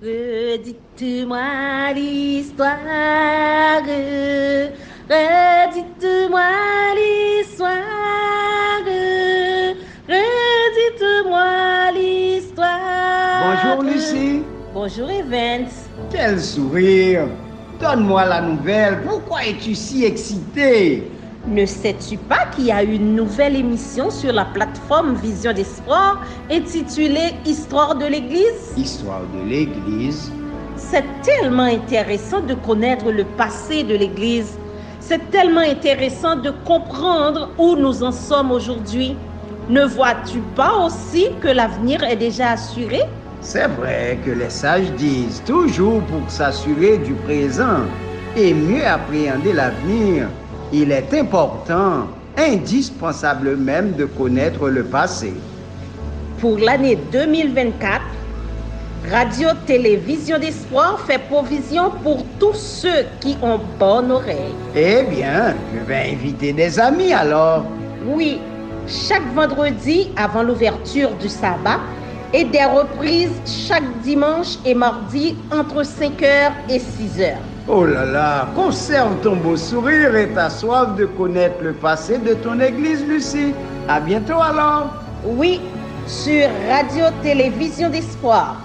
Redites-moi l'histoire, redites-moi l'histoire, redites-moi l'histoire. Bonjour Lucie. Bonjour Evans. Quel sourire. Donne-moi la nouvelle. Pourquoi es-tu si excitée? Ne sais-tu pas qu'il y a une nouvelle émission sur la plateforme Vision d'Espoir intitulée Histoire de l'Église? Histoire de l'Église? C'est tellement intéressant de connaître le passé de l'Église. C'est tellement intéressant de comprendre où nous en sommes aujourd'hui. Ne vois-tu pas aussi que l'avenir est déjà assuré? C'est vrai que les sages disent toujours pour s'assurer du présent et mieux appréhender l'avenir, il est important, indispensable même de connaître le passé. Pour l'année 2024, Radio-Télévision d'Espoir fait provision pour tous ceux qui ont bonne oreille. Eh bien, je vais inviter des amis alors. Oui, chaque vendredi avant l'ouverture du sabbat et des reprises chaque dimanche et mardi entre 5h et 6h. Oh là là, conserve ton beau sourire et ta soif de connaître le passé de ton église, Lucie. À bientôt alors. Oui, sur Radio-Télévision d'Espoir,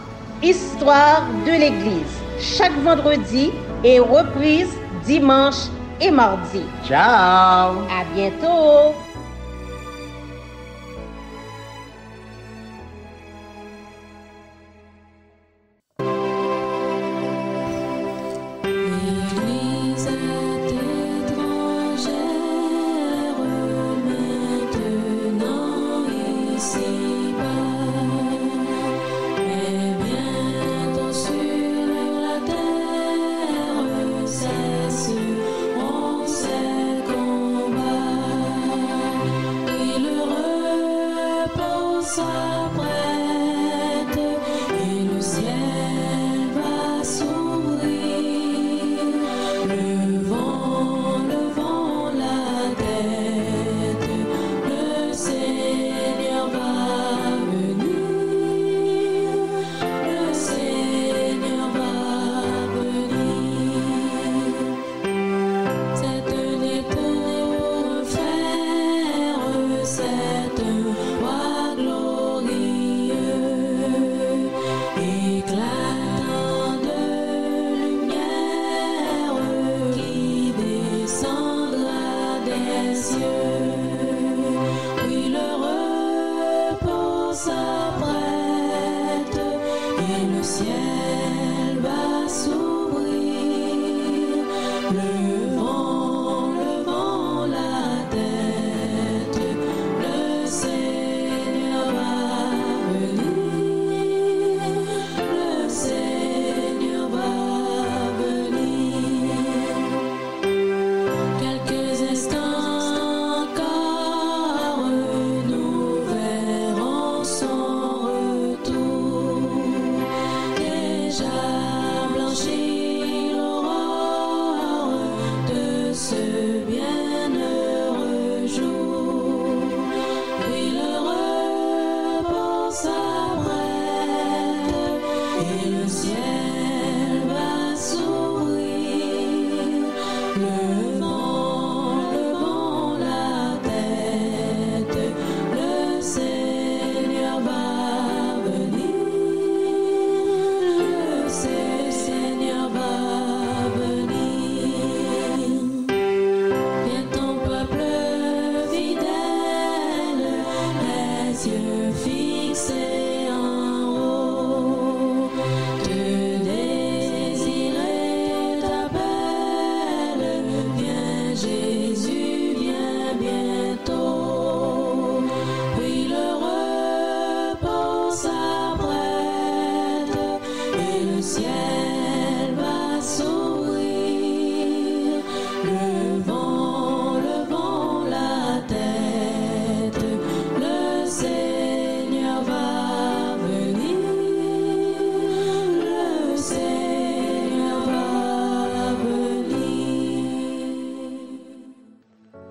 Histoire de l'Église, chaque vendredi et reprise dimanche et mardi. Ciao. À bientôt.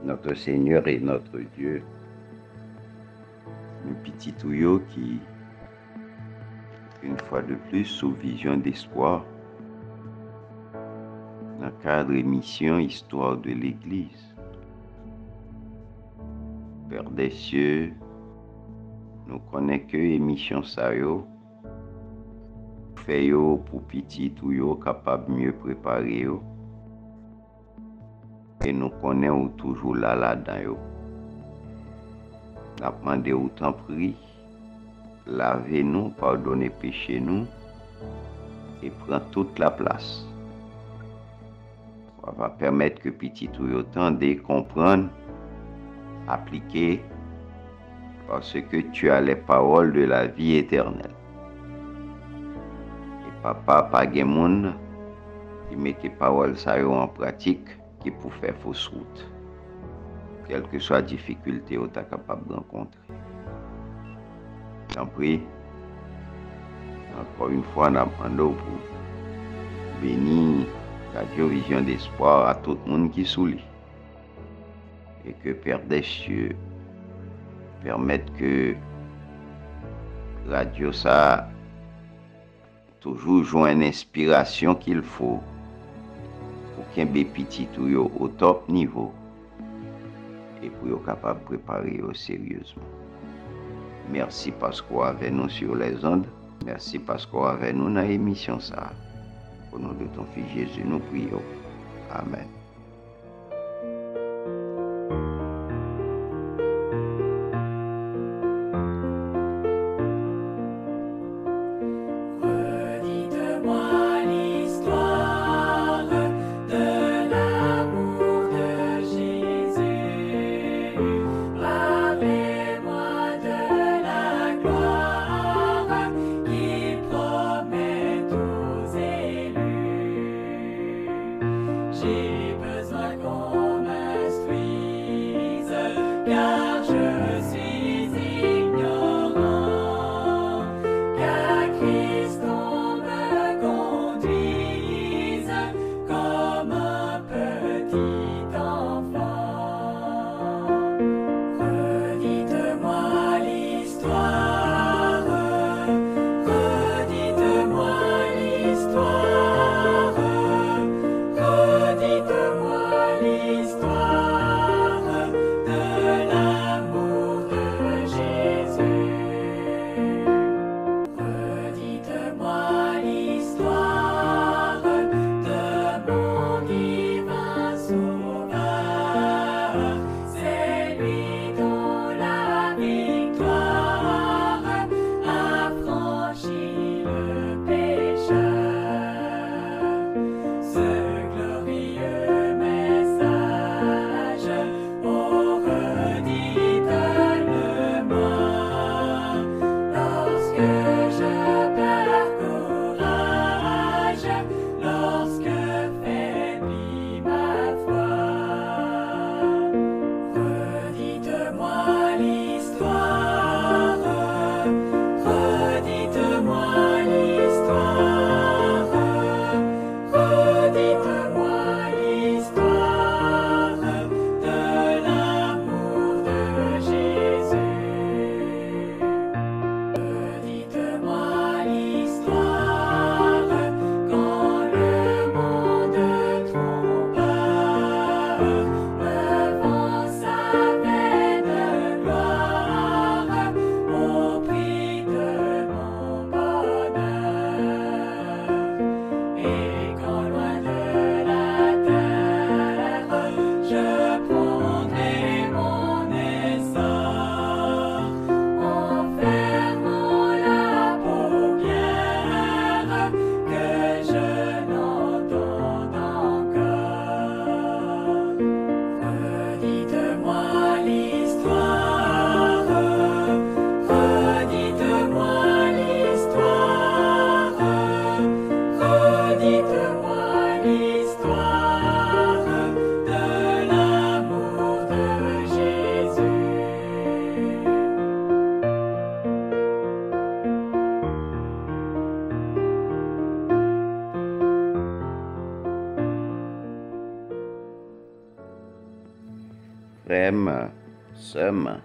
Notre Seigneur et notre Dieu, un petit tuyau qui une fois de plus sous Vision d'Espoir, dans le cadre émission Histoire de l'Église. Père des cieux, nous connaissons que émission ça yo, fait yo pour petit ou yo capable mieux préparer yo, et nous connaissons toujours là-dedans yo. N'a demandé autant prix, lavez-nous, pardonnez péché nous, et prend toute la place. Ça va permettre que petit ou yo tende comprendre, appliquer, parce que tu as les paroles de la vie éternelle. Et papa, pas gen moun qui met tes paroles ça yo en pratique, qui pour faire fausse route. Quelle que soit la difficulté que tu es capable de rencontrer. J'en prie, encore une fois, nous demandons pour bénir Radio Vision d'Espoir à tout le monde qui sourit. Et que Père des cieux permette que Radio ça toujours joue une inspiration qu'il faut pour qu'un petit tout au top niveau. Et pour être capable de préparer sérieusement. Merci parce qu'on est avec nous sur les ondes. Merci parce qu'on est avec nous dans l'émission ça. Au nom de ton Fils Jésus, nous prions. Amen. frères, sœurs,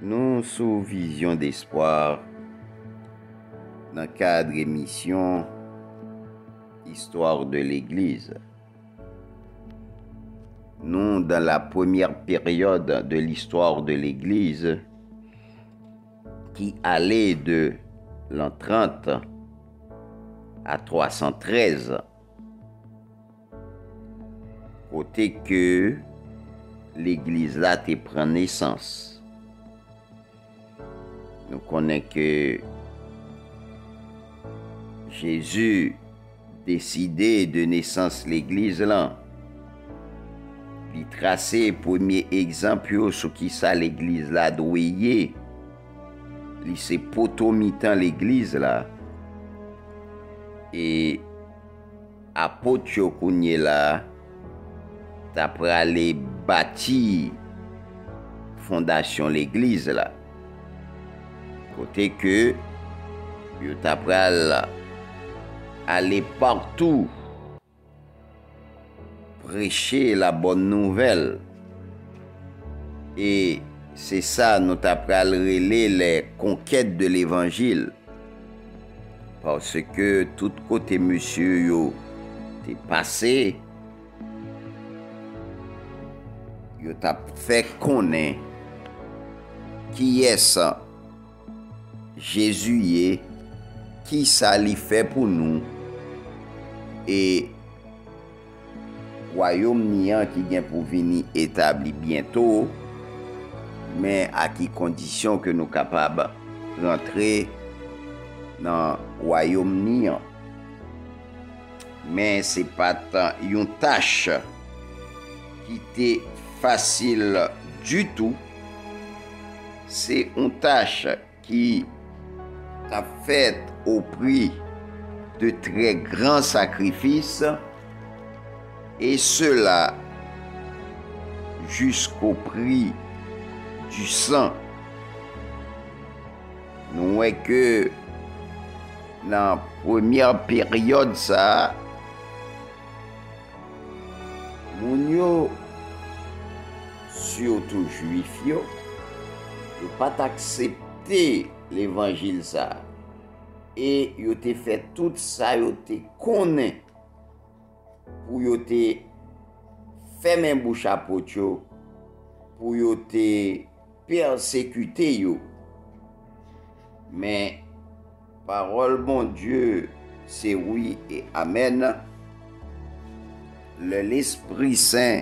nous sous Vision d'Espoir, dans le cadre émission Histoire de l'Église. Nous, dans la première période de l'histoire de l'Église, qui allait de l'an 30 à 313, côté que l'Église là te prend naissance. Nous connaissons que Jésus décidé de naissance l'Église là. Il tracé premier exemple sur qui ça l'Église là doit y. Il s'est potomitant l'Église là. Et apôtre kounye là d'après aller bâtir fondation l'Église là. Côté que yo d'après aller partout prêcher la bonne nouvelle. Et c'est ça, nous t'apprends les conquêtes de l'évangile. Parce que tout côté monsieur yo t'es passé, yo t'a fait connaître qui est ça, Jésus est, qui ça lui fait pour nous, et royaume niant qui vient pour venir établi bientôt, mais à qui condition que nous capables rentrer dans royaume niant. Mais c'est pas tant une tâche qui était facile du tout. C'est une tâche qui a fait au prix de très grands sacrifices, et cela jusqu'au prix du sang. Nous voyons que dans la première période, ça, moun surtout juifs, yo, n'ont pas accepté l'évangile ça. Et yo te fait tout ça, yo te connaît pour yo te fait même bouche à potio, pour yo te persécuter yo. Mais parole bon Dieu, c'est oui et amen. L'Esprit Saint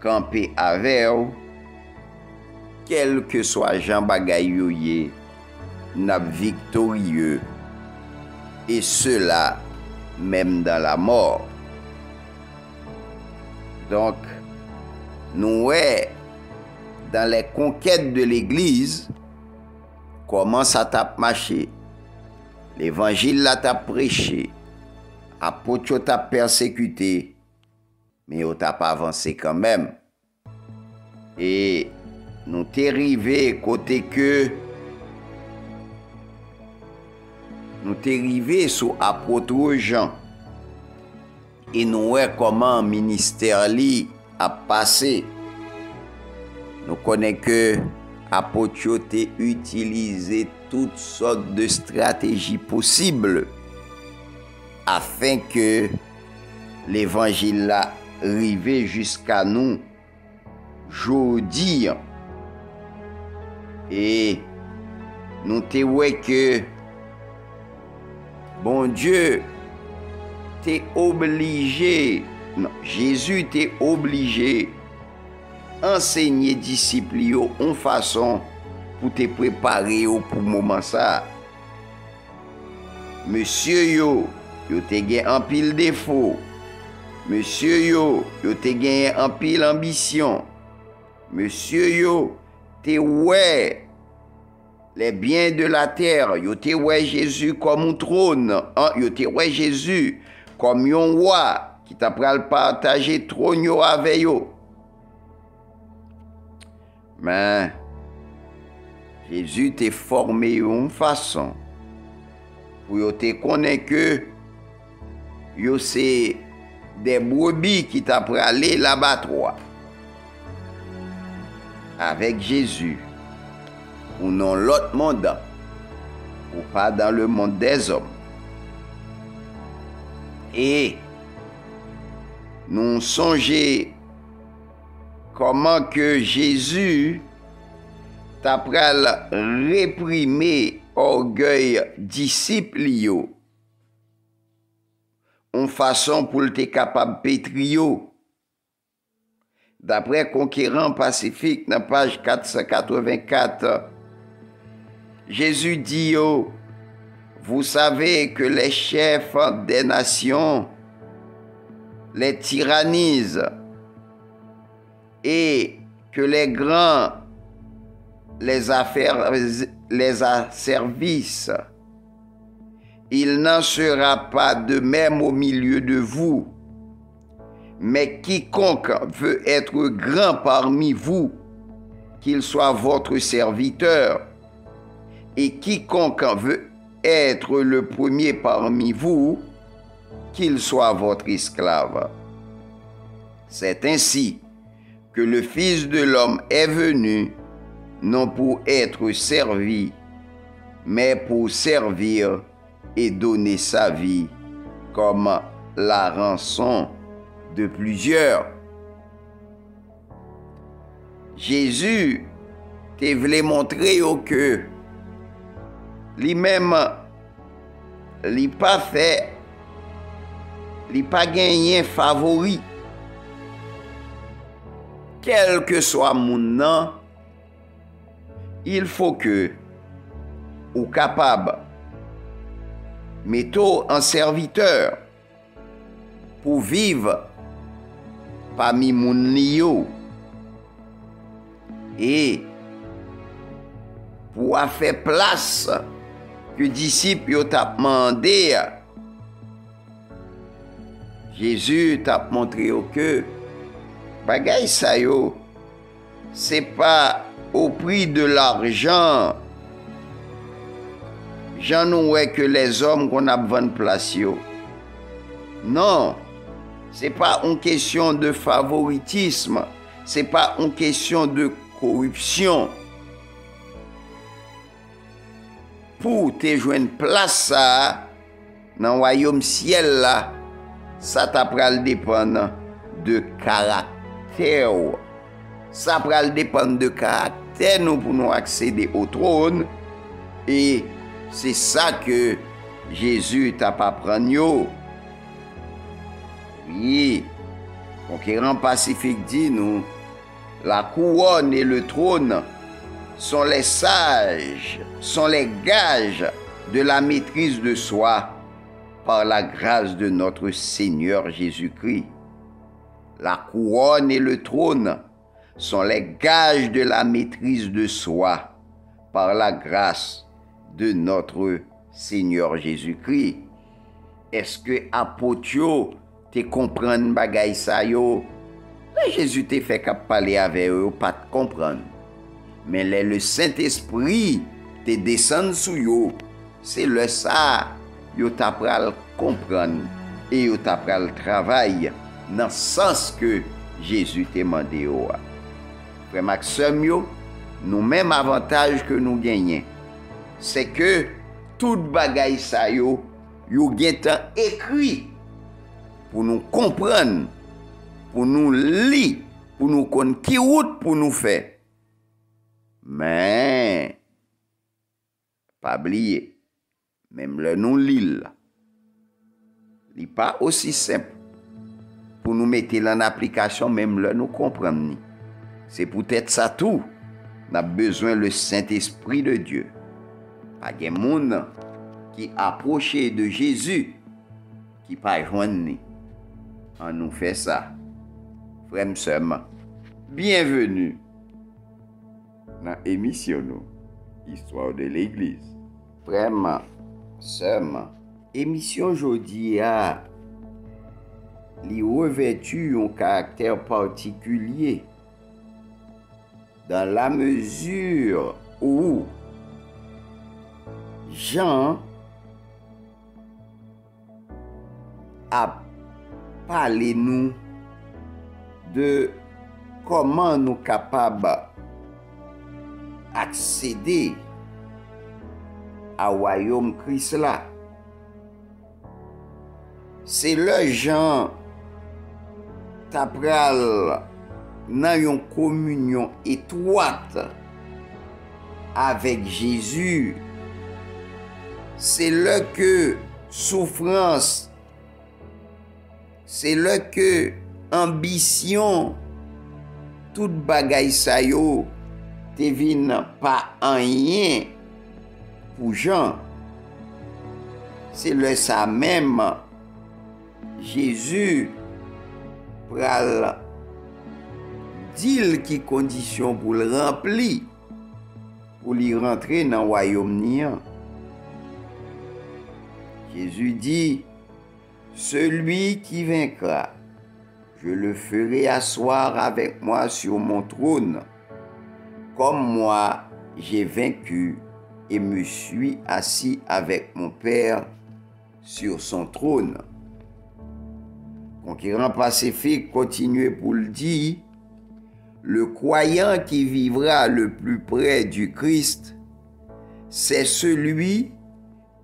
campé avec vous, quel que soit Jean bagay yo ye, n'a victorieux, et cela même dans la mort. Donc, nous, dans les conquêtes de l'Église, comment ça t'a marché? L'évangile là t'a prêché, apôtre t'a persécuté, mais on t'a pas avancé quand même. Et nous t'es arrivé côté que nous t'es arrivé sur apôtre Jean. Et nous voyons comment le ministère li a passé. Nous connaissons que l'apôtre a utilisé toutes sortes de stratégies possibles afin que l'évangile arrive jusqu'à nous aujourd'hui. Et nous te voyons que bon Dieu t'es obligé, non, Jésus t'est obligé enseigner disciples en façon pour te préparer pour moment ça. Monsieur yo te gen en pile défaut. Monsieur yo te gen en pile ambition. Monsieur yo te ouais les biens de la terre, yo te ouais Jésus comme un trône, yo te ouais Jésus comme un roi qui t'a pral partager trône avec yo. Mais Jésus t'a formé une façon pour yo te connaître que yo c'est des brebis qui t'a pralé l'abattoir avec Jésus ou non l'autre mandat. ou pas dans le monde des hommes. Et nous songeons comment que Jésus t'a pral réprimer orgueil disciple yo, en façon pour le capable pétrio. D'après Conquérant Pacifique, dans page 484, Jésus dit yo, vous savez que les chefs des nations les tyrannisent et que les grands les asservissent. Il n'en sera pas de même au milieu de vous. Mais quiconque veut être grand parmi vous, qu'il soit votre serviteur. Et quiconque veut être le premier parmi vous, qu'il soit votre esclave. C'est ainsi que le Fils de l'homme est venu, non pour être servi, mais pour servir et donner sa vie comme la rançon de plusieurs. Jésus te voulait montrer que lui-même, il pas fait, il pas gagné favori. Quel que soit mon nom, il faut que ou capable mettons en serviteur pour vivre parmi mon nio et pour faire place que disciples ont demandé. Jésus t'a montré que bagay sa yo c'est pas au prix de l'argent. J'en ouais que les hommes qu'on a besoin de place yo. Non, c'est pas une question de favoritisme, c'est pas une question de corruption. Pour te joindre place ça dans le royaume ciel là, ça t'a pral dépendre de caractère. Ça pral dépendre de caractère nous pour nous accéder au trône. Et c'est ça que Jésus t'a pas prendre. Oui, Conquérant Pacifique dit nous, la couronne et le trône sont les sages, sont les gages de la maîtrise de soi par la grâce de notre Seigneur Jésus-Christ. La couronne et le trône sont les gages de la maîtrise de soi par la grâce de notre Seigneur Jésus-Christ. Est-ce que apôtre te comprendre bagay sa yo? Là, Jésus te fait qu'à parler avec eux, pas te comprendre. Mais là, le Saint-Esprit te descend sous yo. C'est le ça, yo t'apprend comprendre et yo t'apprend travail dans le sens que Jésus t'a demandé. Frère Maxime, nous même avantage que nous gagnons, c'est que tout bagay sa yo gen écrit pour nous comprendre, pour nous lire, pour nous connaître qui route pour nous faire. Mais pas oublier, même le nous lit, il n'est pas aussi simple pour nous mettre en application, même le nous comprendre. C'est peut-être ça tout. On a besoin le Saint-Esprit de Dieu. Pas de monde qui approche de Jésus qui pas joindre. On nous fait ça. Frère sœur, bienvenue dans l'émission Histoire de l'Église. Frère sœur, émission aujourd'hui a revêtu un caractère particulier dans la mesure où Jean a parlé nous de comment nous capables accéder à royaume Christ là. C'est le gens t'apral dans une communion étroite avec Jésus. C'est là que souffrance, c'est là que ambition, toute bagaille sa yo, te vin pas en rien pour Jean. C'est le ça même Jésus pral dit qui condition pour le remplir, pour lui rentrer dans le royaume nian. Jésus dit, celui qui vaincra, je le ferai asseoir avec moi sur mon trône, comme moi j'ai vaincu et me suis assis avec mon Père sur son trône. Conquérant pacifique continue pour le dire, le croyant qui vivra le plus près du Christ, c'est celui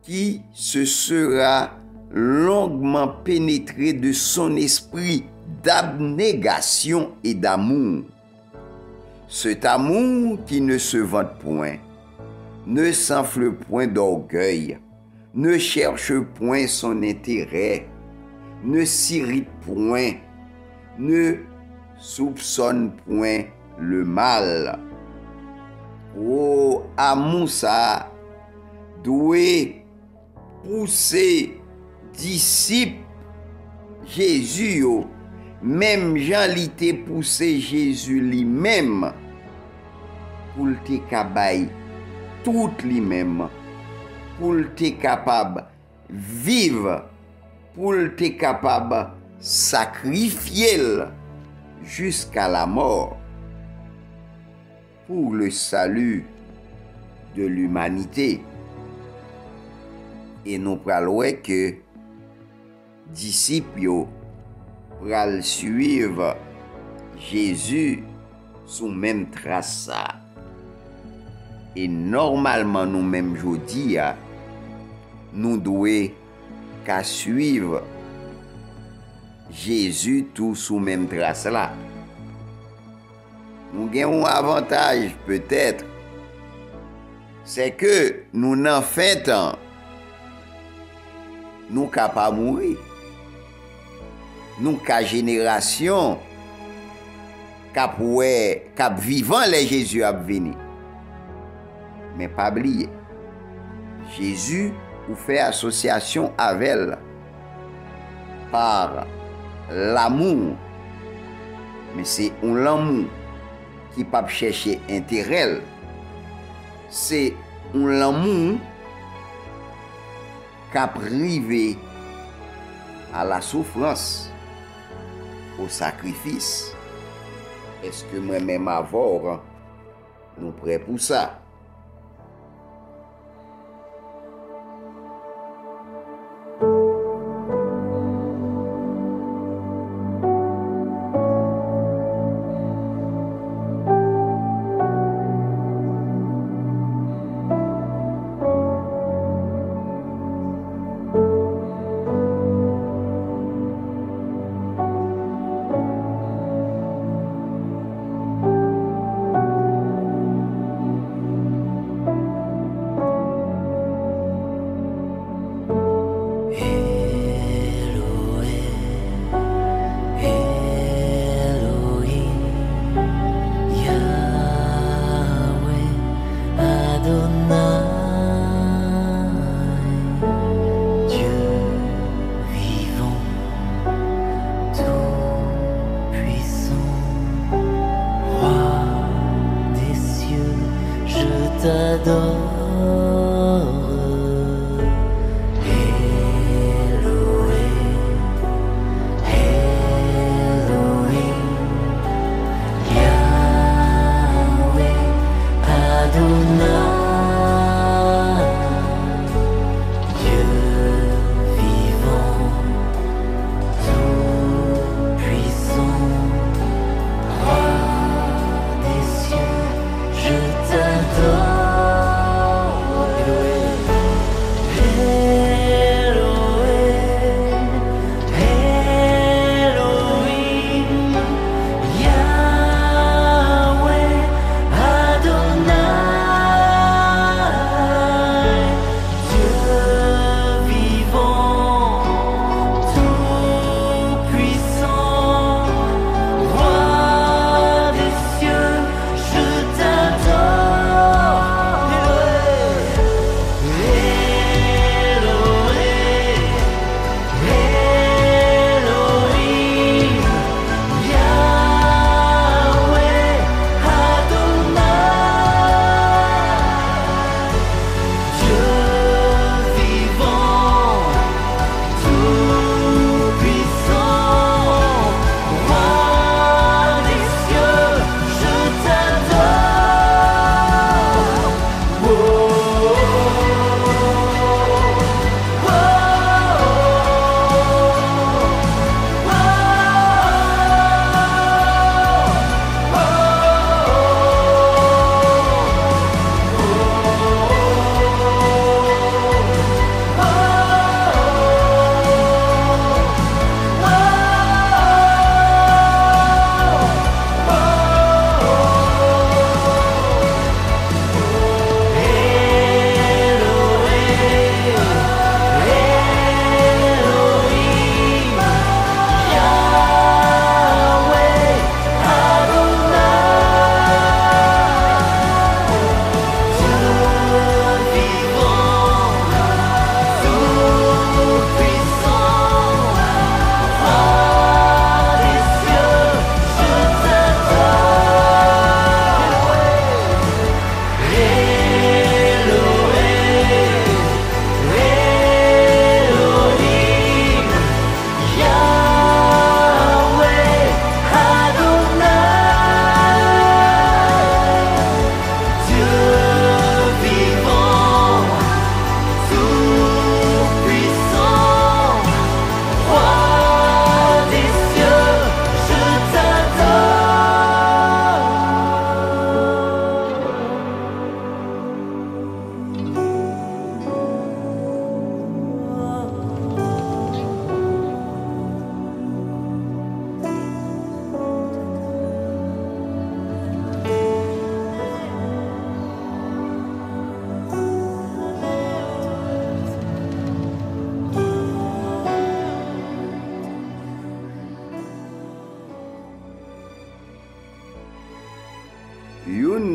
qui se sera longuement pénétré de son esprit d'abnégation et d'amour. Cet amour qui ne se vante point, ne s'enfle point d'orgueil, ne cherche point son intérêt, ne s'irrite point, ne soupçonne point le mal. Oh, amour ça, doué, pousser disciple Jésus, même Jean l'était poussé Jésus lui-même pour te capable tout lui-même, pour te capable vivre, pour te capable sacrifier jusqu'à la mort pour le salut de l'humanité. Et nous prenons que disciples pral suivre Jésus sous même trace. Et normalement nous-mêmes aujourd'hui, nous devons qu'à suivre Jésus tout sous même trace là. Nous avons un avantage peut-être, c'est que nous n'en faisons temps, nous capables de mourir. Nous ca génération cap vivant les Jésus a venu. Mais pas oublier, Jésus ou fait association avec elle par l'amour. Mais c'est un l'amour qui pas chercher intérêt. C'est un l'amour qui a privé à la souffrance, au sacrifice. Est-ce que moi-même avoir, nous prêts pour ça?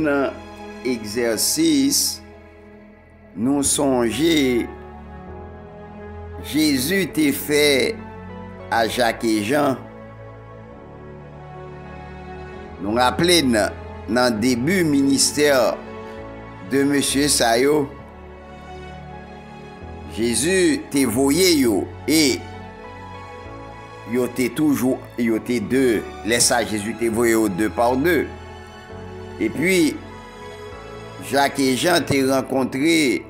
un exercice, nous songer, Jésus t'a fait à Jacques et Jean. Nous rappelons dans le début ministère de M. Sayo, Jésus t'a voyé yo et yo t'es toujours, yo t'es deux. Laisse ça, Jésus t'a voyé au deux par deux. Et puis, Jacques et Jean t'ont rencontré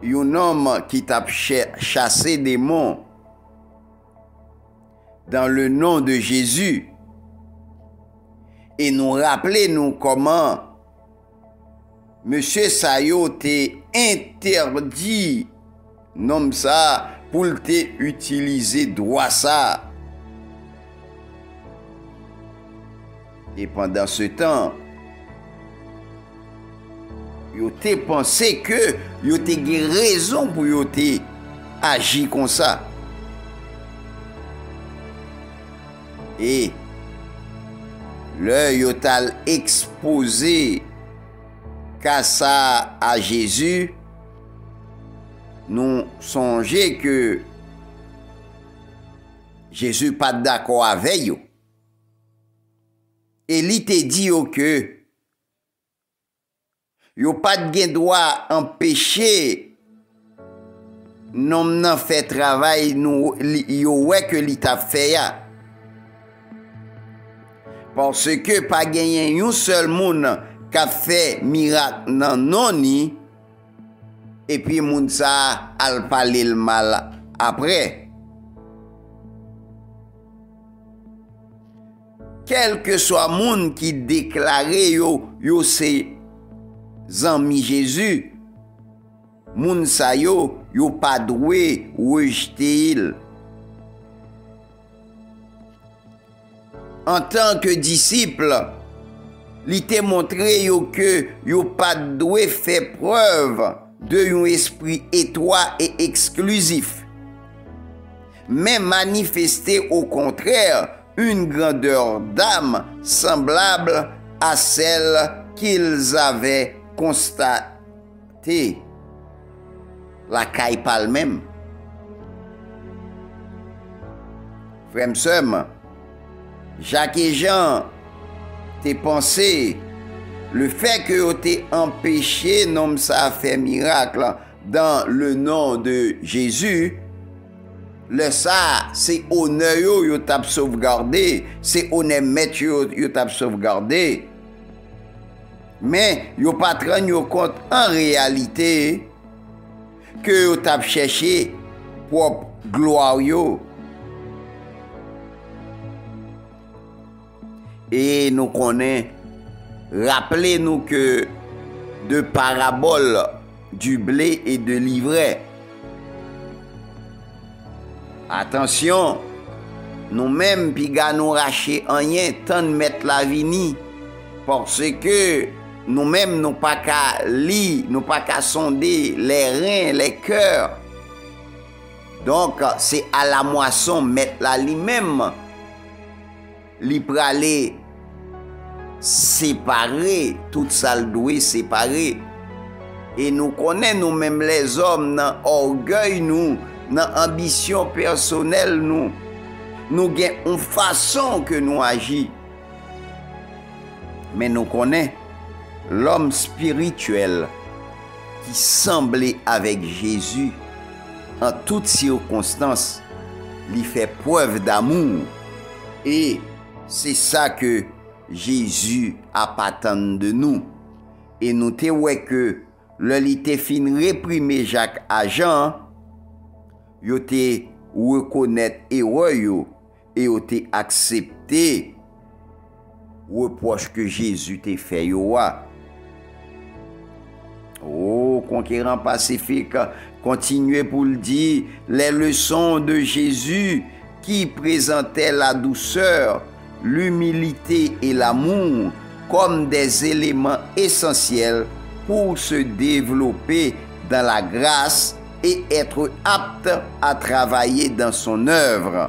un homme qui t'a chassé des démons dans le nom de Jésus. Et nous rappelez-nous comment Monsieur Sayo t'a interdit, nom ça, pour utiliser droit ça. Et pendant ce temps, yo te pensé que yo te gen raison pour yo te agir comme ça. Et le yo tal exposé qu'à ça à Jésus, nous songez que Jésus pas d'accord avec yo. Et il te dit yo que yo pas de droit empêcher non nan fait travail nous yo ouais que li t'a fait ya. Parce que pas gagné un seul monde qui a fait miracle nan non ni et puis moun sa al parler le mal après. Quel que soit moun qui déclaré yo c'est Zami Jésus, moun sa yo pas doué rejeter il. En tant que disciple, li te montré yo que yo pas doué faire preuve de un esprit étroit et exclusif, mais manifester au contraire une grandeur d'âme semblable à celle qu'ils avaient constaté la caille pas le même. Frère M'sem, Jacques et Jean t'es pensé le fait que vous t'es empêché non ça fait miracle dans le nom de Jésus, le ça c'est honneur yo t'a sauvegardé, c'est honneur maître yo t'a sauvegardé. Mais yo pas rendre compte en réalité que yo t'a cherché propre gloire yo. Et nous connaissons, rappelez-nous que de parabole du blé et de l'ivraie. Attention, nous-mêmes piga nous racher rien tant de mettre la vini parce que nous-mêmes nous pas qu'à lire, nous pas qu'à sonder les reins, les cœurs. Donc c'est à la moisson mettre la lui-même li pralé séparer tout ça le doit séparer. Et nous connaissons nous-mêmes les hommes dans orgueil nous, dans ambition personnelle nous avons une façon que nous agissons. Mais nous connaissons l'homme spirituel qui semblait avec Jésus en toutes circonstances, lui fait preuve d'amour. Et c'est ça que Jésus a attendu de nous. Et nous te ouais que le li te fin réprimer Jacques à Jean, yo te reconnaître erreur yo et yo te accepter reproche que Jésus te fait yo. Oh, conquérant pacifique, continuez pour le dire, les leçons de Jésus qui présentaient la douceur, l'humilité et l'amour comme des éléments essentiels pour se développer dans la grâce et être apte à travailler dans son œuvre,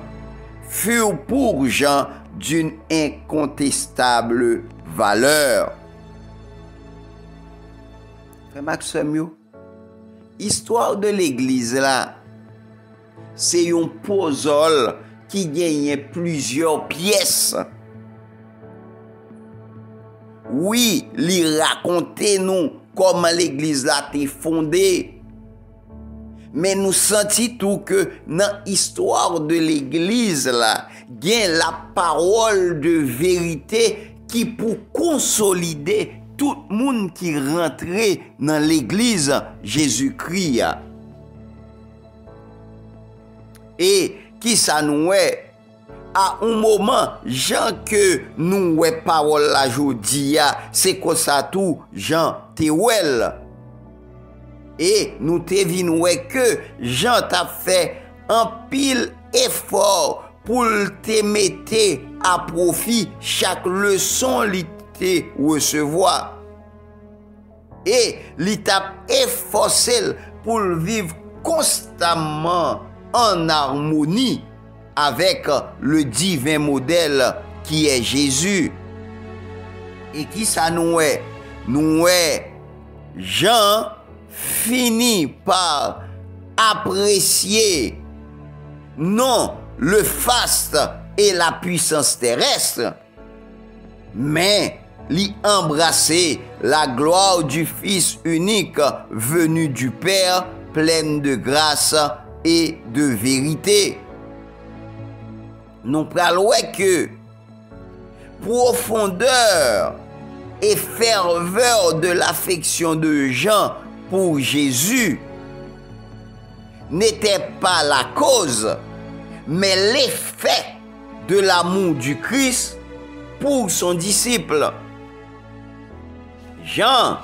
furent pour Jean d'une incontestable valeur. Frère Maxime, histoire de l'église là, c'est un puzzle qui gagne plusieurs pièces. Oui, li raconte nous comment l'église là t'est fondée. Mais nous sentons tout que dans l'histoire de l'église là, il y a la parole de vérité qui pour consolider tout le monde qui rentrait dans l'église Jésus-Christ. Et qui ça nous est à un moment, Jean que nous ouais parole la jodi, c'est quoi ça tout Jean Tewel. Et nous te vin ouais que Jean t'a fait un pile effort pour te mettre à profit chaque leçon li te recevoir. Et li t'a efforcé pour vivre constamment en harmonie avec le divin modèle qui est Jésus. Et qui ça nous est? Nous est Jean finit par apprécier non le faste et la puissance terrestre, mais l'y embrasser la gloire du Fils unique venu du Père, pleine de grâce et de vérité. Nous parlons que profondeur et ferveur de l'affection de Jean pour Jésus n'était pas la cause, mais l'effet de l'amour du Christ pour son disciple. Jean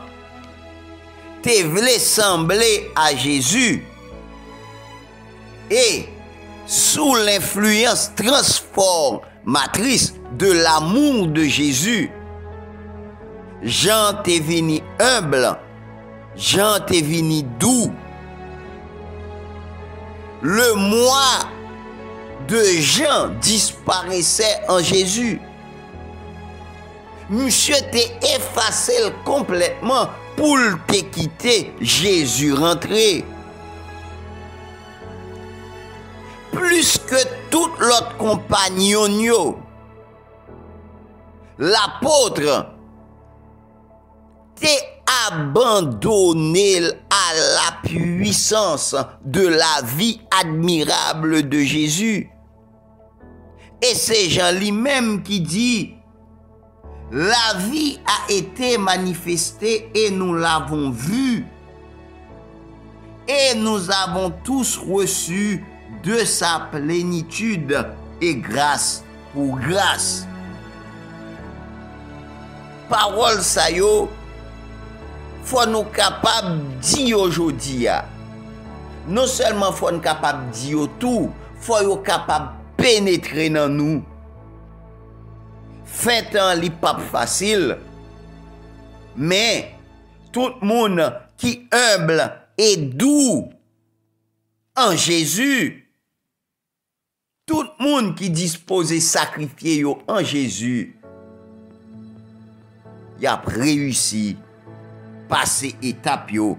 te voulait sembler à Jésus et sous l'influence transformatrice de l'amour de Jésus, Jean t'est venu humble, Jean t'est venu doux. Le moi de Jean disparaissait en Jésus. Monsieur t'est effacé complètement pour te quitter, Jésus rentré. Plus que tout l'autre compagnon, l'apôtre t'est abandonné à la puissance de la vie admirable de Jésus. Et c'est Jean lui-même qui dit, la vie a été manifestée et nous l'avons vue. Et nous avons tous reçu de sa plénitude et grâce pour grâce. Parole ça yo, faut nous capable dire aujourd'hui. Non seulement faut nous capable dire tout, faut nous capable pénétrer dans nous. Fin temps li pas facile, mais tout le monde qui humble et doux en Jésus, tout le monde qui disposé sacrifier yo en Jésus, y a réussi passer étape yo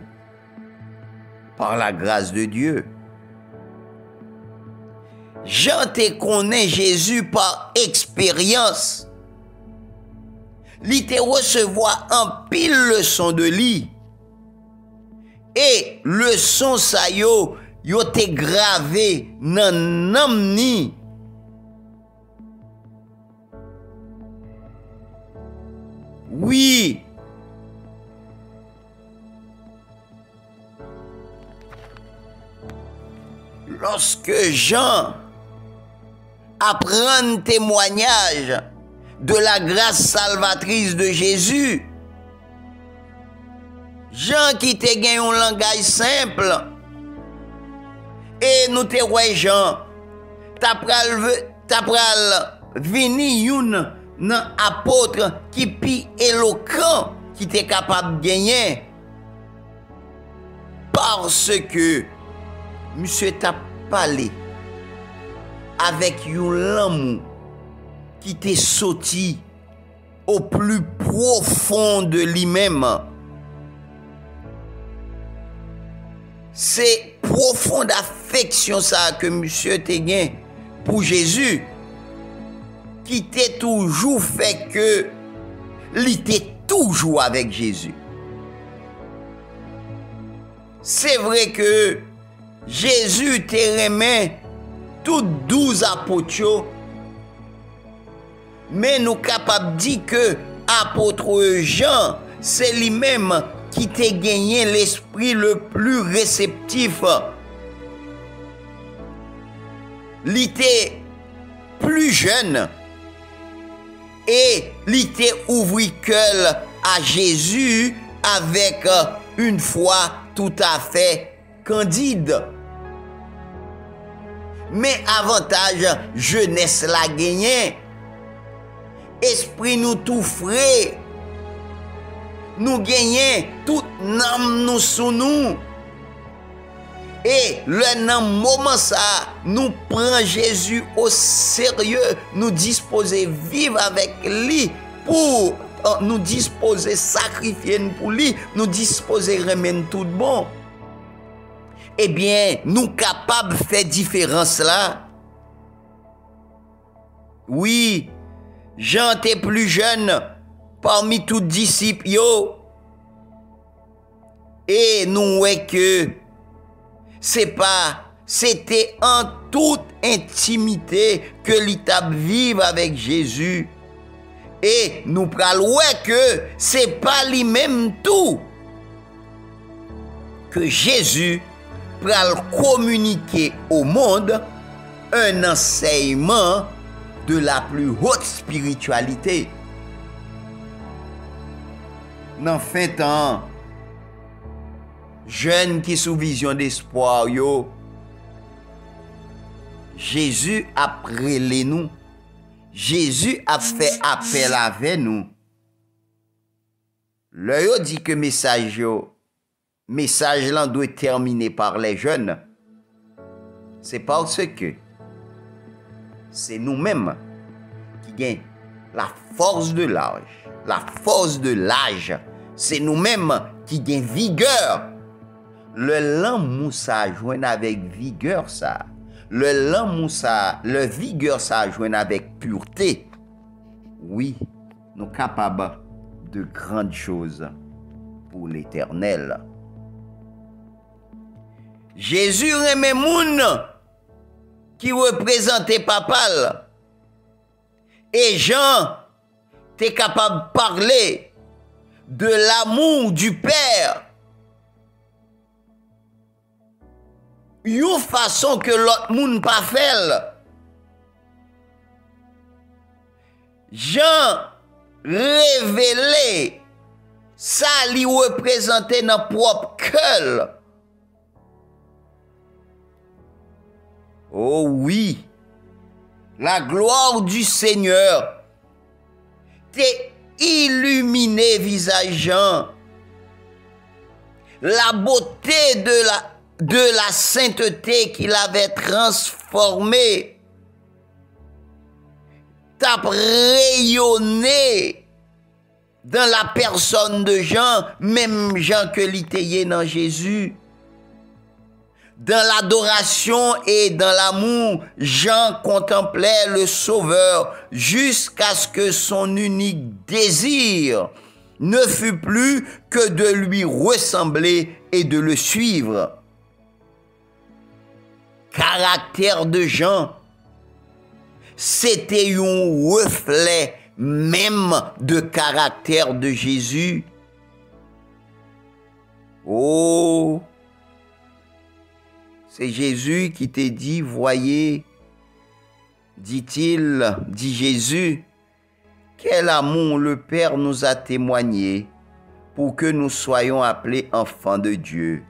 par la grâce de Dieu. Jean te connaît Jésus par expérience. Li te recevoir en pile leçon de lui. Et leçon sa yo te gravé nan nam ni. Oui. Lorsque Jean apprend témoignage de la grâce salvatrice de Jésus, Jean qui te gagne un langage simple, et nous te voyons Jean, t'as pral vini youn nan apôtre qui pi éloquent qui t'est capable de gagner, parce que monsieur t'a parlé avec un l'amour qui t'est sorti au plus profond de lui-même. c'est profonde affection ça que monsieur te gain pour Jésus qui t'a toujours fait que il était toujours avec Jésus. C'est vrai que Jésus te remet toutes 12 apôtres, mais nous capables de dire que apôtre Jean, c'est lui-même qui t'a gagné l'esprit le plus réceptif. Il était plus jeune et il était ouvert cœur à Jésus avec une foi tout à fait candide. Mais avantage jeunesse la gagné, esprit nous tout frais, nous gagnons tout nam nous sous nous. Et le moment ça, nous prend Jésus au sérieux, nous disposer vivre avec lui pour nous disposer sacrifier pour lui, nous disposer remettre tout bon. Eh bien, nous capables de faire différence là. Oui, Jean était plus jeune parmi tous les disciples yo. Et nous voyons que c'était en toute intimité que l'étape vive avec Jésus. Et nous prenons que c'est pas lui-même tout que Jésus pral communiquer au monde un enseignement de la plus haute spiritualité. Dans fin temps, jeunes qui sous vision d'espoir yo, Jésus a prélé nous. Jésus a fait appel avec nous. Le yo dit que message là doit terminer par les jeunes. C'est parce que c'est nous-mêmes qui gagnons la force de l'âge. La force de l'âge, c'est nous-mêmes qui gagnons vigueur. Le lan moussa joint avec vigueur ça. Le lan moussa, le vigueur ça joint avec pureté. Oui, nous sommes capables de grandes choses pour l'Éternel. Jésus remet moun qui représentait papa. Et Jean t'es capable de parler de l'amour du Père. Une façon que l'autre monde pas fait. Jean révélé ça lui représentait dans propre cœur. Oh oui, la gloire du Seigneur t'est illuminé visage Jean. La beauté de la sainteté qu'il avait transformée t'a rayonné dans la personne de Jean, même Jean que l'ité dans Jésus. Dans l'adoration et dans l'amour, Jean contemplait le Sauveur jusqu'à ce que son unique désir ne fût plus que de lui ressembler et de le suivre. Caractère de Jean, c'était un reflet même de caractère de Jésus. Oh! C'est Jésus qui t'a dit, voyez, dit-il, dit Jésus, quel amour le Père nous a témoigné pour que nous soyons appelés enfants de Dieu.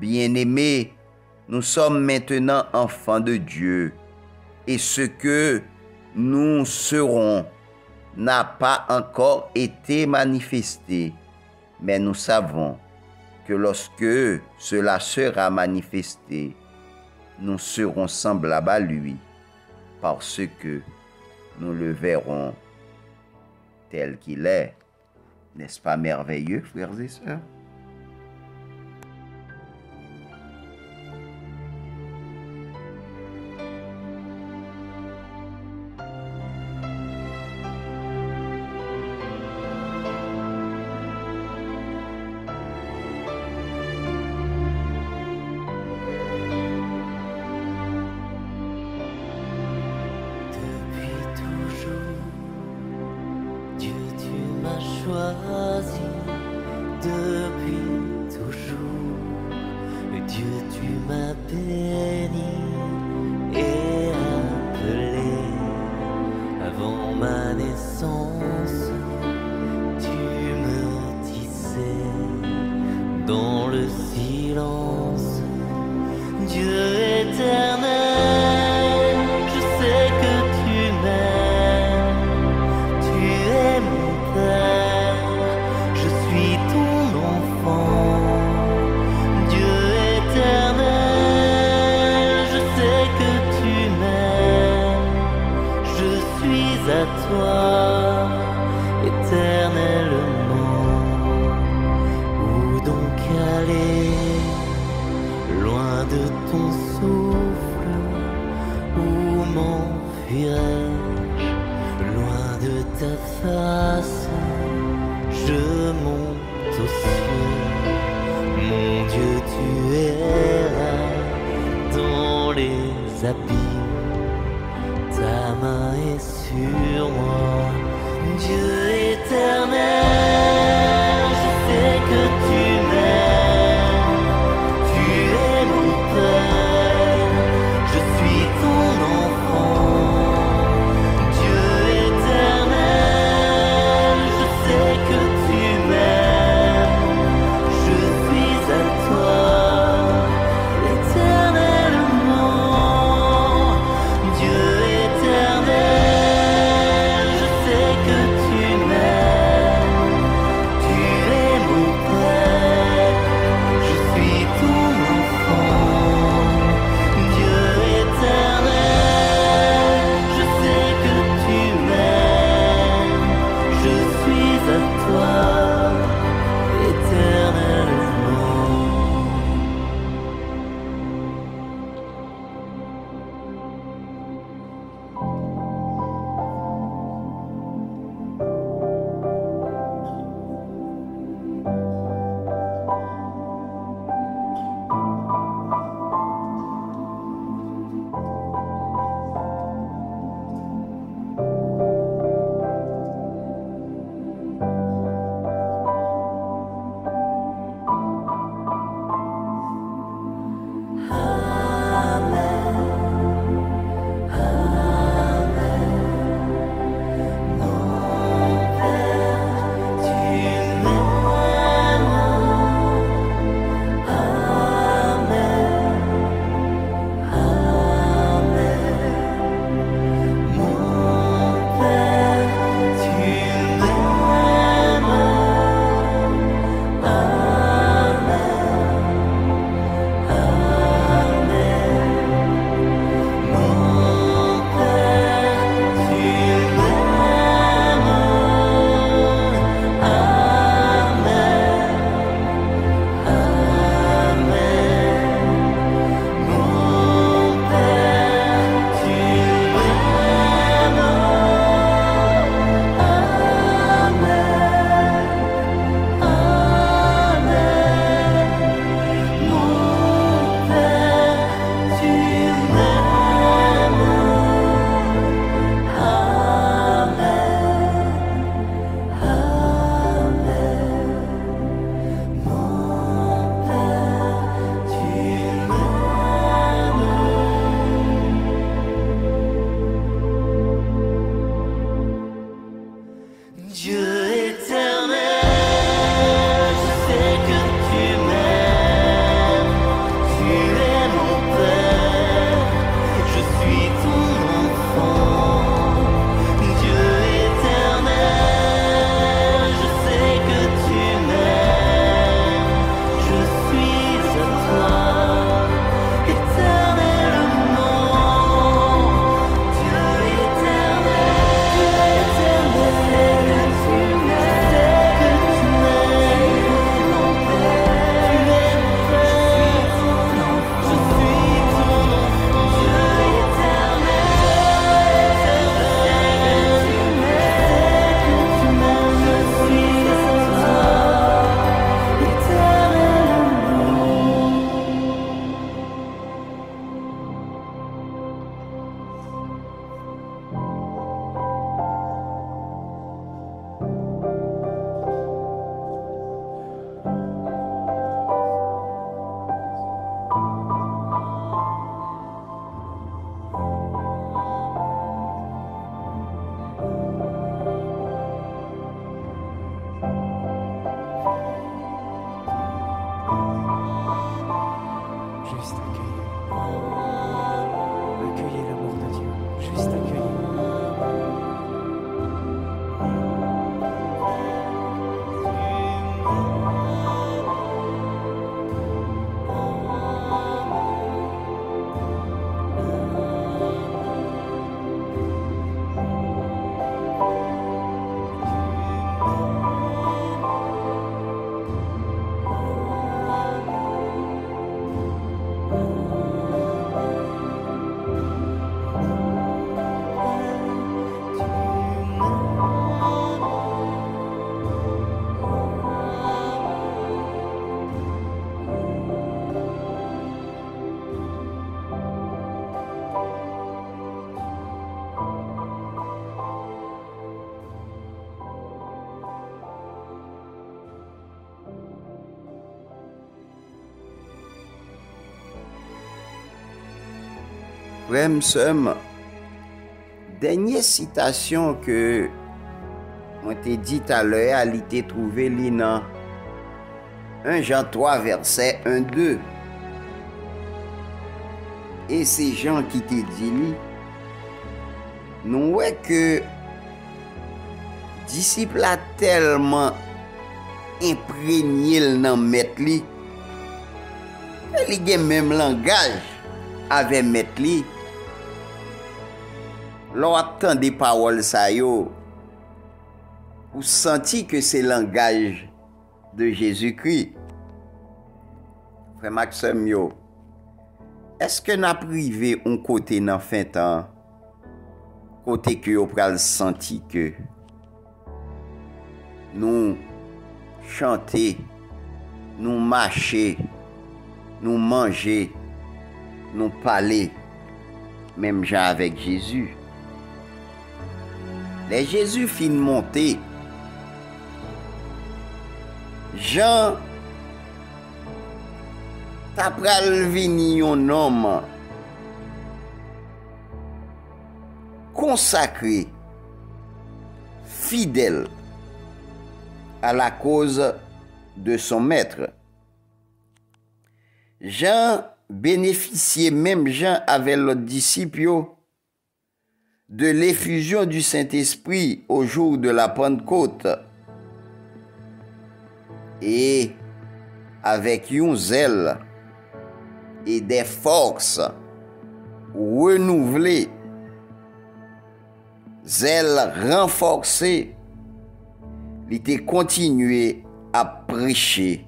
Bien-aimés, nous sommes maintenant enfants de Dieu et ce que nous serons n'a pas encore été manifesté, mais nous savons que lorsque cela sera manifesté, nous serons semblables à lui, parce que nous le verrons tel qu'il est. N'est-ce pas merveilleux, frères et sœurs? toi éternellement. Où donc aller, loin de ton souffle? Où m'enfuirais-je, loin de ta face? Je monte aux cieux, mon Dieu, tu es là dans les abîmes. Ta main est sur moi, Dieu éternel, je sais que tu m'aimes, tu es mon Père, je suis ton enfant. Dieu éternel, je sais que tu m'aimes, je suis à toi éternellement. Dieu éternel, je sais que tu m'aimes, tu es mon Père. Frère, sœur, dernière citation que moi t'ai dit tout à l'heure, elle était trouvée dans 1 Jean 3, verset 1-2. Et c'est Jean qui te dit, nous voyons que disciple a tellement imprégné dans maître li, il a même langage avec maître li. Lorsqu'on des paroles ça yo, vous sentez que c'est le langage de Jésus-Christ. Frère Maxime yo, est-ce que n'a privé un côté dans fin temps, côté que vous pral senti que nous chanter, nous marcher, nous manger, nous parler, même gens avec Jésus. Les Jésus fin monter, Jean t'a pral vini un homme consacré, fidèle à la cause de son maître. Jean bénéficiait, même Jean avec l'autre disciple, de l'effusion du Saint-Esprit au jour de la Pentecôte. Et avec un zèle et des forces renouvelées, zèle renforcé, il était continué à prêcher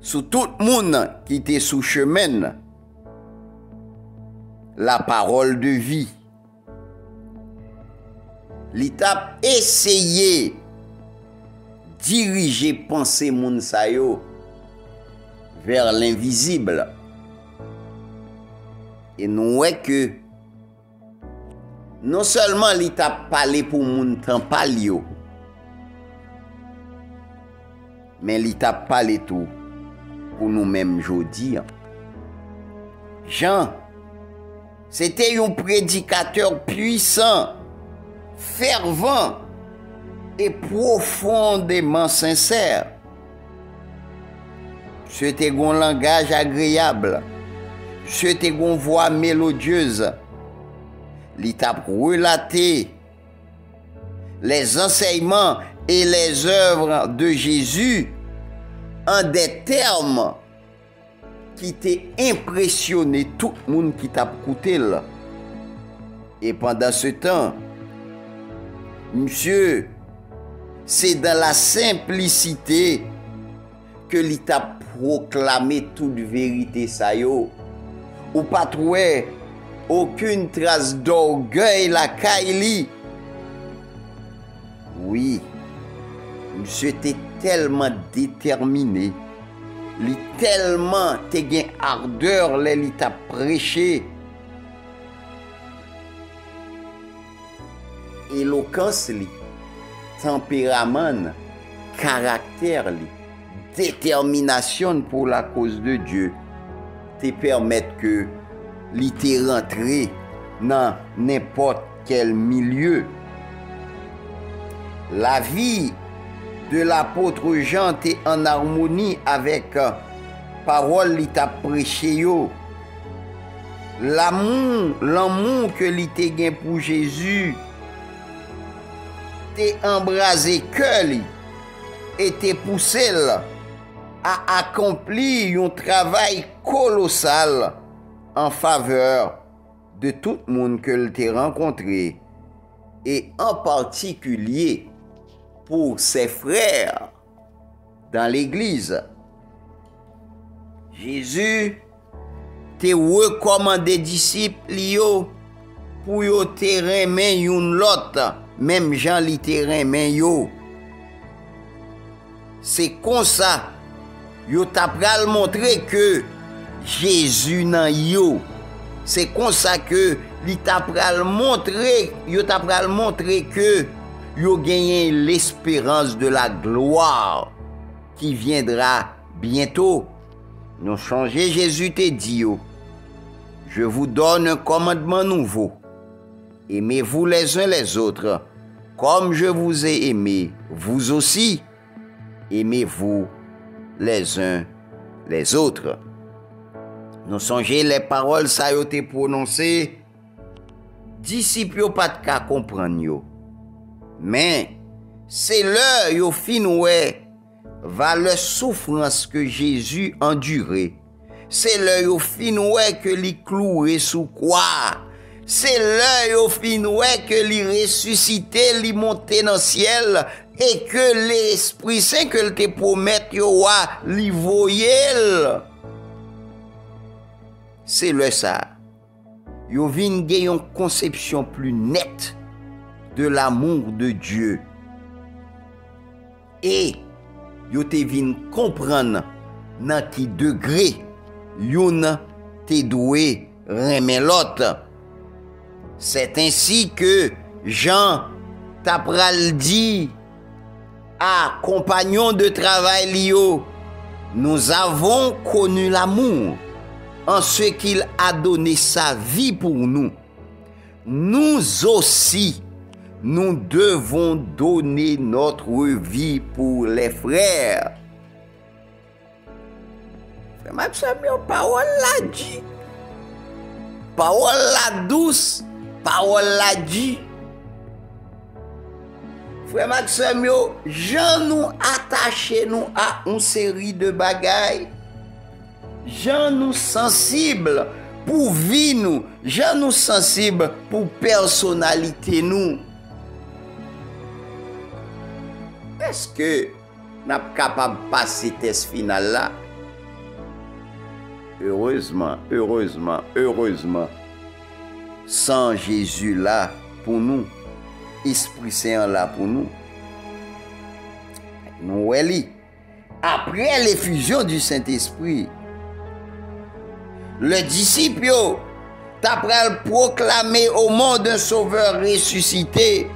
sous tout le monde qui était sous chemin la parole de vie. Il a essayé diriger pensée moun sa yo vers l'invisible. Et nous voyons que non seulement il t'a parlé pour moun tan palio, mais il t'a parlé tout pour nous-mêmes jodi. Jean, c'était un prédicateur puissant, fervent et profondément sincère. C'était un langage agréable, c'était une voix mélodieuse. Il t'a relaté les enseignements et les œuvres de Jésus en des termes qui t'est impressionné tout le monde qui t'a écouté là. Et pendant ce temps, monsieur, c'est dans la simplicité que il t'a proclamé toute vérité ça yo. Ou pas trouver aucune trace d'orgueil la Kaili. Oui, monsieur était tellement déterminé, il tellement te gen ardeur il t'a prêché. Éloquence li, tempérament, caractère li, détermination pour la cause de Dieu te permettent que li te rentré dans n'importe quel milieu. La vie de l'apôtre Jean était en harmonie avec parole li t'a prêché yo. L'amour que li te gen pour Jésus te embrasé que li et te poussé à accomplir un travail colossal en faveur de tout le monde que il t'a rencontré, et en particulier pour ses frères dans l'église. Jésus te recommandé disciples yo pour yo te remen yon lot, même Jean li te remen yo. C'est comme ça yo t'a pral montrer que Jésus nan yo. C'est comme ça que li t'a pral montrer, yo t'a pral montrer que yo gagné l'espérance de la gloire qui viendra bientôt. Non changer Jésus te dit yo. Je vous donne un commandement nouveau. Aimez-vous les uns les autres, comme je vous ai aimé, vous aussi. Aimez-vous les uns les autres. Nous songez les paroles ça yo te prononcées, disciples yo pas de ka comprendre yo. Mais c'est l'heure yo fin ouais valeur souffrance que Jésus endurait. C'est l'heure yo fin ouais que li cloué sous croix. C'est l'heure yo fin ouais que li ressuscité, li monté dans le ciel et que l'Esprit Saint que le te promet yo wa li voyel. C'est le ça. Yo vin gen une conception plus nette de l'amour de Dieu. Et yo te vin comprendre dans qui degré yon te doué remen l'autre. C'est ainsi que Jean t'apral dit à compagnon de travail Lio, nous avons connu l'amour en ce qu'il a donné sa vie pour nous. Nous aussi, nous devons donner notre vie pour les frères. Frère Maxime, parole la dit. Parole la douce. Parole la dit. Frère Maxime, Jean nous attaché nous à une série de bagailles. Jean nous sensible pour vie nous. Jean nous sensible pour personnalité nous. Est-ce que nous sommes capables de passer test final là? Heureusement, heureusement, heureusement. Sans Jésus là pour nous. Esprit Saint là pour nous. Nous, après l'effusion du Saint-Esprit, le disciple t'apprend proclamer au monde un sauveur ressuscité.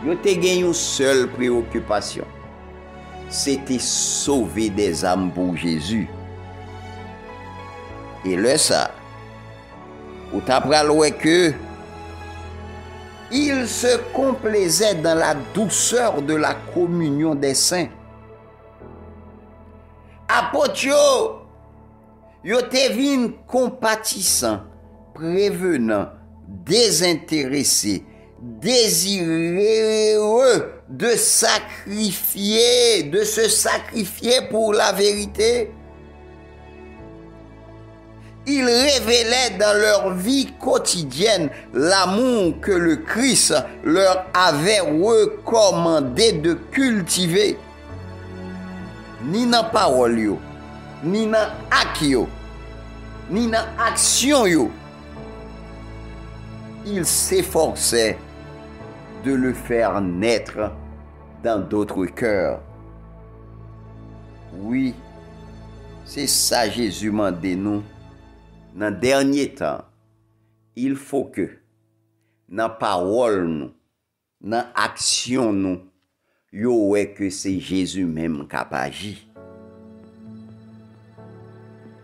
Yo te gen une seule préoccupation. C'était sauver des âmes pour Jésus. Et le ça, ou t'apprend que il se complaisait dans la douceur de la communion des saints. Apôtre yo te vin compatissant, prévenant, désintéressé, désireux de se sacrifier pour la vérité. Ils révélaient dans leur vie quotidienne l'amour que le Christ leur avait recommandé de cultiver. Ni dans parole yo, ni dans acte yo, ni dans action yo. Ils s'efforçaient de le faire naître dans d'autres cœurs. Oui, c'est ça Jésus m'a dit nous. Dans le dernier temps, il faut que, dans la parole, nous, dans l'action, nous, yo ouais que c'est Jésus même qui a agi.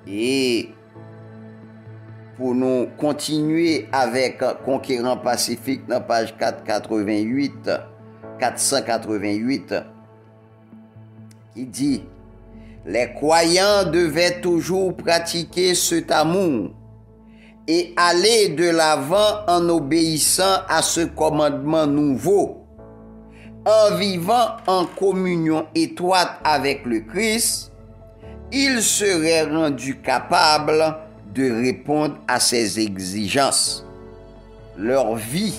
Et pour nous continuer avec Conquérant Pacifique dans page 488, il dit: les croyants devaient toujours pratiquer cet amour et aller de l'avant en obéissant à ce commandement nouveau, en vivant en communion étroite avec le Christ. Ils seraient rendus capables de répondre à ses exigences. Leur vie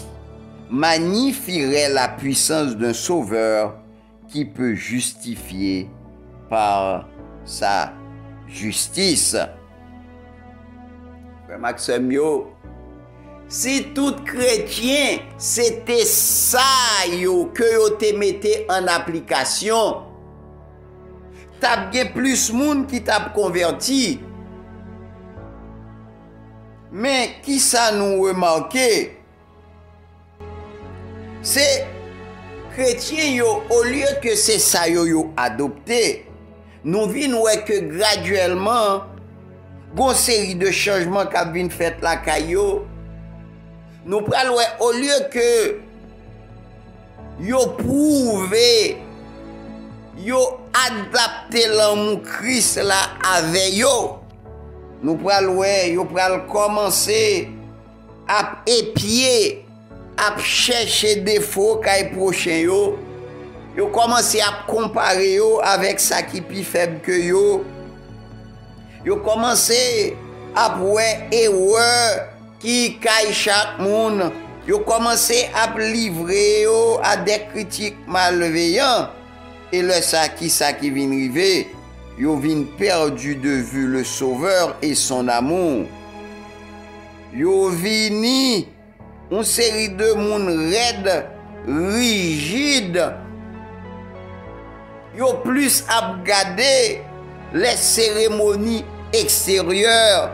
magnifierait la puissance d'un sauveur qui peut justifier par sa justice. Frère Maxime, si tout chrétien c'était ça que yo te mette en application, t'as bien plus monde qui t'a converti. Mais qui ça nous remarqué? C'est chrétien au lieu que c'est ça yo adopté. Nous vîmes que graduellement gon série de changements qui viennent fait la caillou. Nous prenons au lieu que yo prouvé yo adapté l'amour Christ là avec yo. Nous prenons yo pral commencer à épier, à chercher défauts kay prochain yo. Yo commencer à comparer yo avec ça qui plus faible que yo. Yo commencer à voir erreur qui kay chaque monde. Yo commencé à livrer yo à des critiques malveillants et le ça qui vient arriver, yo vient perdu de vue le sauveur et son amour. Yo vini une série de monde raide, rigide. Yo plus à regarder les cérémonies extérieures.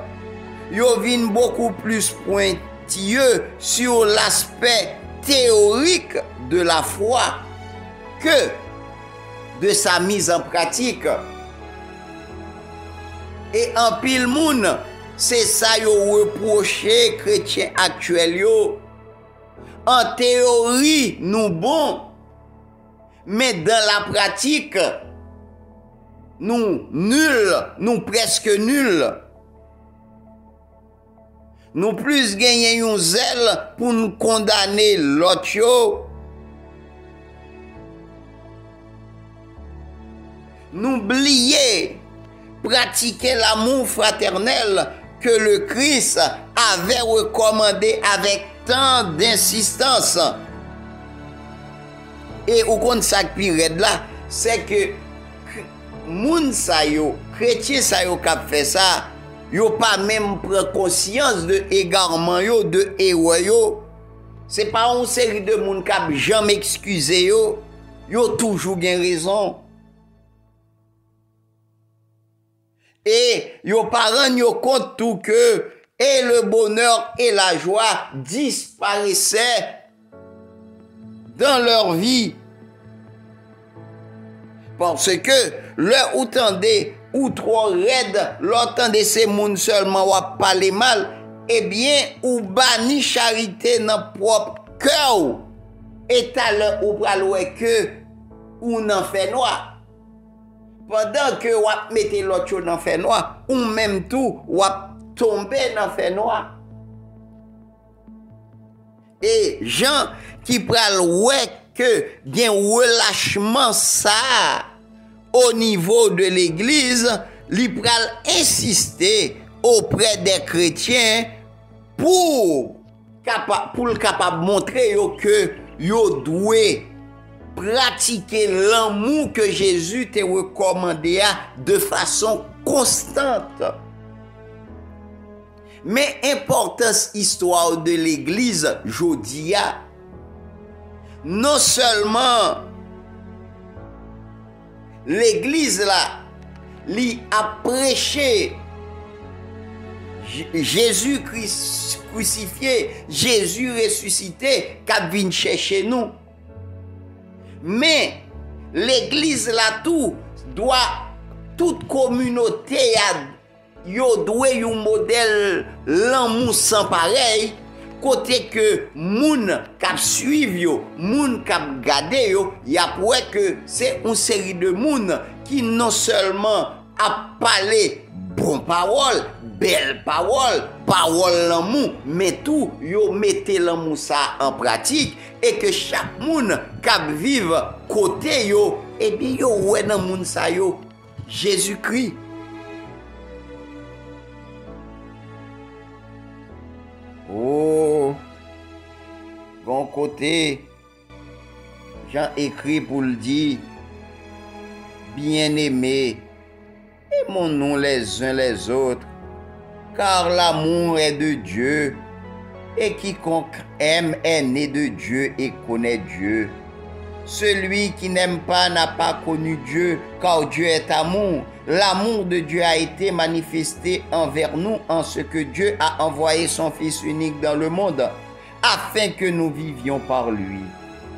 Yo vin beaucoup plus pointilleux sur l'aspect théorique de la foi que de sa mise en pratique. Et en pile moun, c'est ça yo reproché chrétien actuel yo. En théorie, nous bon, mais dans la pratique, nous nuls, nous presque nuls. Nous plus gagner un zèle pour nous condamner l'autre yo. Nous oublier pratiquer l'amour fraternel que le Christ avait recommandé avec tant d'insistance. Et au compte ça qui là, c'est que moun sa yo, chrétien sa yo k'ap fait ça, yo pas même prend conscience de égarement yo, de erreur yo. C'est pas une série de moun k'ap jamais excusé yo, yo toujours gen raison. Et yo parents yo compte tout que et le bonheur et la joie disparaissaient dans leur vie. Parce que le ou tendez ou trop raide, l'entendez ces moun seulement ou parler mal, eh bien ou bani charité dans propre cœur. Et à l'heure ou pral que ou n'en fait noir. Pendant que ou mettez l'autre chose dans fait noir, ou même tout ou tomber dans fait noir. Et gens qui pral que gen relâchement ça au niveau de l'église, li pral insister auprès des chrétiens pour le capable montrer yo que yo doué pratiquer l'amour que Jésus t'a recommandé de façon constante. Mais importance histoire de l'église jodia, non seulement l'église là, li a prêché Jésus crucifié, Jésus ressuscité, qu'a vinn chercher nous. Mais l'église là tout doit, toute communauté yo doit un modèle l'amour sans pareil, côté que moun k'ap suivre yo, moun k'ap gade yo, y a pour que c'est une série de moun qui non seulement a parlé bon parole, belle parole, parole l'amour, mais tout yo mettez l'amour ça en pratique et que chaque moun k'ap vive côté yo, et bien yo ouais dans moun ça yo Jésus-Christ. Oh, bon côté, Jean écrit pour le dire, bien-aimés, aimons-nous les uns les autres, car l'amour est de Dieu, et quiconque aime est né de Dieu et connaît Dieu. Celui qui n'aime pas n'a pas connu Dieu, car Dieu est amour. L'amour de Dieu a été manifesté envers nous en ce que Dieu a envoyé son Fils unique dans le monde, afin que nous vivions par lui.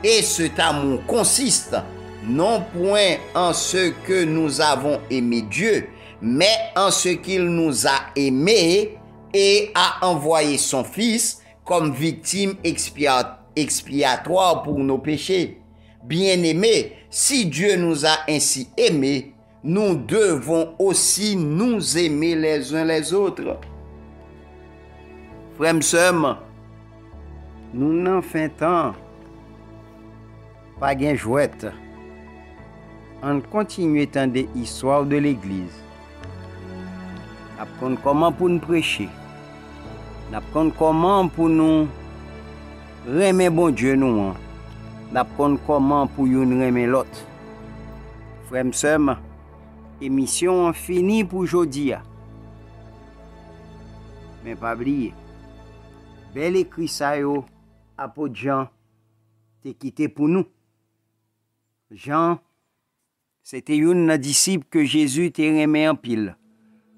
Et cet amour consiste non point en ce que nous avons aimé Dieu, mais en ce qu'il nous a aimés et a envoyé son Fils comme victime expiatoire pour nos péchés. Bien-aimés, si Dieu nous a ainsi aimés, nous devons aussi nous aimer les uns les autres. Frères et sœurs, nous n'en faisons tant pas gain jouette. On continue tant des histoires de l'Église. Apprendre comment pour nous prêcher. Apprendre comment pour nous aimer bon Dieu nous. Apprendre comment pour nous aimer l'autre. Frères et sœurs, émission finie pour aujourd'hui. Mais pas oublier. Bel écrit ça yo, apôtre Jean, t'es quitté pour nous. Jean, c'était un disciple que Jésus t'a aimé en pile.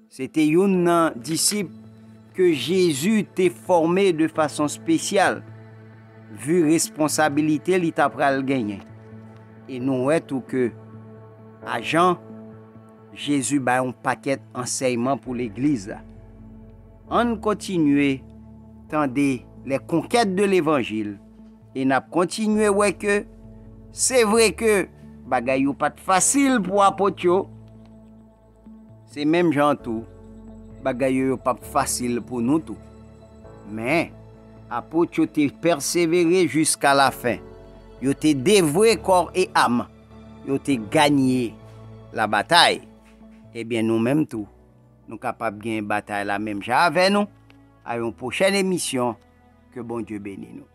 C'était un disciple que Jésus t'a formé de façon spéciale. Vu responsabilité, il t'a pris le gagner. Et nous voyons tout que à Jean, Jésus a un paquet d'enseignements pour l'église. On continue, tendez les conquêtes de l'évangile. Et n'a continué ouais que c'est vrai que bagay yo pas facile pour apôtre. C'est même gens tout. Bagay yo pas facile pour nous tout. Mais apôtre te persévéré jusqu'à la fin. Yo te dévoué corps et âme. Yo te gagné la bataille. Eh bien nous-mêmes tout, nous capables de gagner une bataille la même chose avec nous. À une prochaine émission. Que bon Dieu bénisse nous.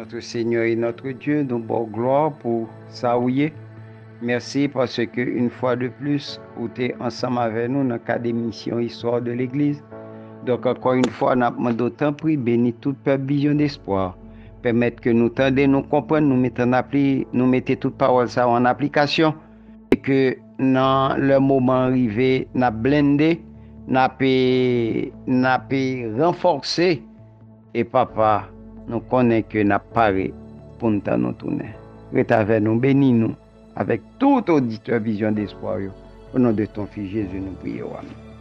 Notre Seigneur et notre Dieu, nous bon gloire pour ça où il est. Merci parce que une fois de plus, vous êtes ensemble avec nous dans le cadre d'émission Histoire de l'Église. Donc encore une fois, nous demandons d'autant prix, bénis toute peuple vision d'espoir. Permettre que nous tendons, nous comprenions, nous mettons toute parole ça en application. Et que dans le moment arrivé, nous blindé, nous renforcé. Et papa, nous connaissons que nous paré pour nous tourner. Reste avec nous, bénis-nous, avec tout auditeur vision d'espoir. Au nom de ton Fils Jésus, nous prions. Amen.